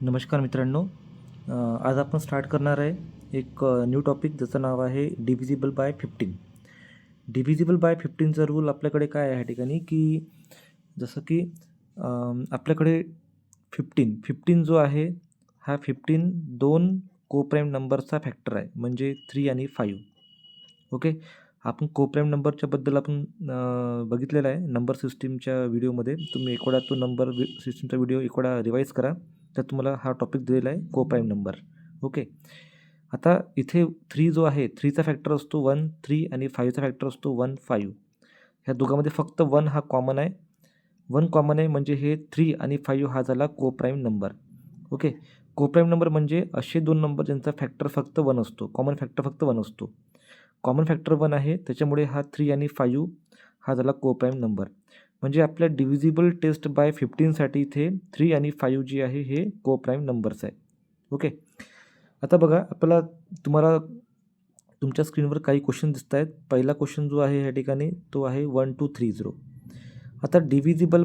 नमस्कार मित्रांनो. आज आपण स्टार्ट करणार आहे एक न्यू टॉपिक ज्याचं नाव आहे डिव्हिजिबल बाय 15. डिव्हिजिबल बाय 15चा रूल आपल्याकडे काय आहे ह्या ठिकाणी की जसं की आपल्याकडे 15 जो आहे हा 15 दोन कोप्राईम नंबरचा फॅक्टर आहे म्हणजे 3 आणि 5. ओके. आपण कोप्राईम नंबरच्याबद्दल आपण बघितलेलं आहे नंबर सिस्टीमच्या व्हिडिओमध्ये. तुम्ही एक वेळा तो नंबर सिस्टीमचा व्हिडिओ एक वेळा रिवाईज करा. तर तुम्हाला हा टॉपिक दिलेला आहे कोप्राईम नंबर. ओके. आता इथे 3 जो आहे 3चा फॅक्टर असतो 1 3 आणि 5चा फॅक्टर असतो 1 5. ह्या दोघांमध्ये फक्त 1 हा कॉमन आहे. 1 कॉमन आहे म्हणजे हे 3 आणि 5 हा झाला coprime number. Okay. Coprime number म्हणजे असे दोन नंबर ज्यांचा फॅक्टर फक्त 1 असतो. कॉमन फॅक्टर फक्त 1 असतो. कॉमन फॅक्टर 1 आहे त्याच्यामुळे हा 3 आणि 5 हा झाला कोप्राईम नंबर. म्हणजे आपल्या डिव्हिजिबल टेस्ट बाय 15साठी इथे 3 आणि 5 जी आहे हे कोप्राईम नंबर्स आहे. ओके. आता बघा आपल्याला तुम्हाला तुमच्या स्क्रीनवर काही क्वेश्चन दिसत आहेत. पहिला क्वेश्चन जो आहे ह्या ठिकाणी तो आहे 1230. आता डिव्हिजिबल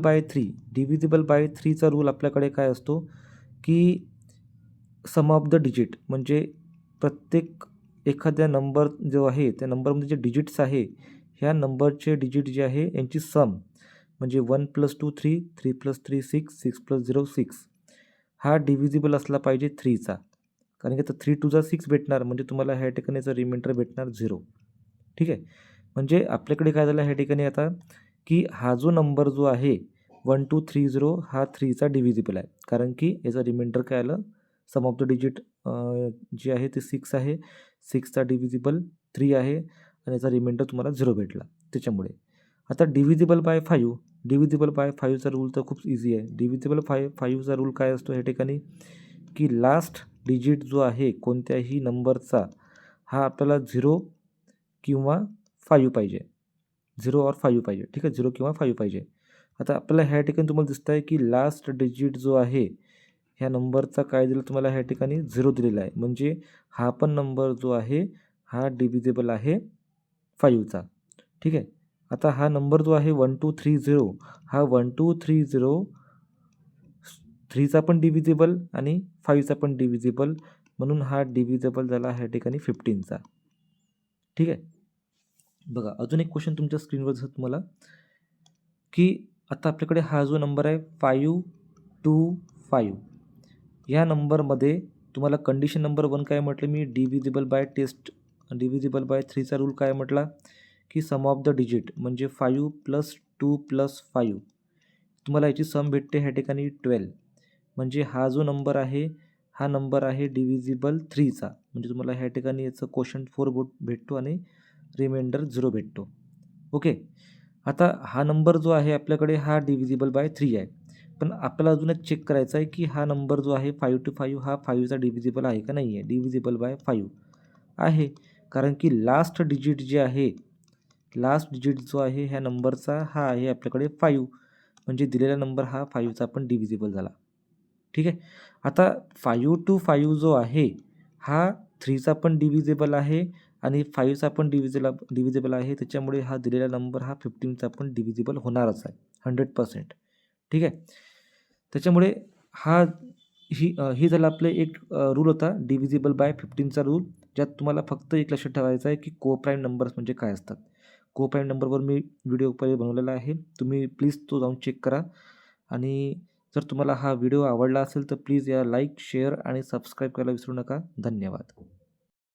बाय 3चा रूल आपल्याकडे काय असतो की सम ऑफ द डिजिट म्हणजे प्रत्येक एखाद्या नंबर जो आहे त्या नंबरमध्ये जे डिजिट्स आहे ह्या नंबरचे डिजिट जे आहे यांची सम म्हणजे 1 + 2 3 3 + 3 6 6 + 0 6 हा डिव्हिजिबल असला पाहिजे 3चा. कारण की आता 3 2 जा 6 भेटणार म्हणजे तुम्हाला ह्या ठिकाणी याचा रिमाइंडर भेटणार 0. ठीक आहे. म्हणजे आपल्याकडे काय झालं ह्या ठिकाणी आता की हा जो नंबर जो आहे 1230 हा 3चा डिव्हिजिबल आहे. कारण की याचा रिमाइंडर काय आलं सम ऑफ द डिजिट जे आहे ते 6 आहे. 6चा डिव्हिजिबल 3 आहे आणि याचा रिमाइंडर तुम्हाला 0 भेटला त्याच्यामुळे. आता डिव्हिजिबल बाय 5चा रूल तर खूप इझी आहे. डिव्हिजिबल 5चा रूल काय असतो ह्या ठिकाणी की लास्ट डिजिट जो आहे कोणत्याही नंबरचा हा आपल्याला 0 किंवा 5 पाहिजे. 0 और 5 पाहिजे. ठीक आहे. 0 किंवा 5 पाहिजे. आता आपल्याला ह्या ठिकाणी तुम्हाला दिसत आहे की लास्ट डिजिट जो आहे ह्या नंबरचा काय दिलं तुम्हाला ह्या ठिकाणी 0 दिलेला आहे. म्हणजे हा पण नंबर जो आहे हा डिव्हिजिबल आहे 5चा. ठीक आहे. आता हा नंबर जो आहे 1230 हा 1230 3चा पण डिव्हिजिबल आणि 5चा पण डिव्हिजिबल म्हणून हा डिव्हिजिबल झाला ह्या ठिकाणी 15चा. ठीक आहे. बघा अजून एक क्वेश्चन तुमच्या स्क्रीनवर दिसत तुम्हाला की आता आपल्याकडे हा जो नंबर आहे 525 या नंबरमध्ये तुम्हाला कंडिशन नंबर 1 काय म्हटलं मी डिव्हिजिबल बाय 3चा रूल काय म्हटला की सम ऑफ द डिजिट म्हणजे 5 + 2 + 5 तुम्हाला याची सम भेटते ह्या ठिकाणी 12. म्हणजे हा जो नंबर आहे हा नंबर आहे डिव्हिजिबल 3चा. म्हणजे तुम्हाला ह्या ठिकाणी याचं कोशंट 4 भेटतो आणि रिमाइंडर 0 भेटतो. ओके. आता हा नंबर जो आहे आपल्याकडे हा डिव्हिजिबल बाय 3 आहे. पण आपल्याला अजून एक चेक करायचं आहे की हा नंबर जो आहे 525 हा 5चा डिव्हिजिबल आहे का नाही आहे. डिव्हिजिबल बाय 5 आहे. कारण की लास्ट डिजिट जे आहे लास्ट डिजिट जो आहे ह्या नंबरचा हा आहे आपल्याकडे 5. म्हणजे दिलेला नंबर हा 5चा पण डिव्हिजिबल झाला. ठीक आहे. आता 525 जो आहे हा 3चा पण डिव्हिजिबल आहे आणि 5चा पण डिव्हिजिबल आहे. त्याच्यामुळे हा दिलेला नंबर हा 15चा पण डिव्हिजिबल होणारच आहे 100%. ठीक आहे. त्याच्यामुळे हा ही झाला आपले एक रूल होता डिव्हिजिबल बाय 15चा रूल. ज्यात तुम्हाला फक्त एक लक्षात ठेवायचं आहे की कोप्राईम नंबर्स म्हणजे काय असतात. कोप्राईम नंबरवर मी व्हिडिओ पहिले बनवलेला आहे. तुम्ही प्लीज तो जाऊन चेक करा. आणि जर तुम्हाला हा व्हिडिओ आवडला असेल तर प्लीज या लाईक शेअर आणि सबस्क्राईब करायला विसरू नका. धन्यवाद.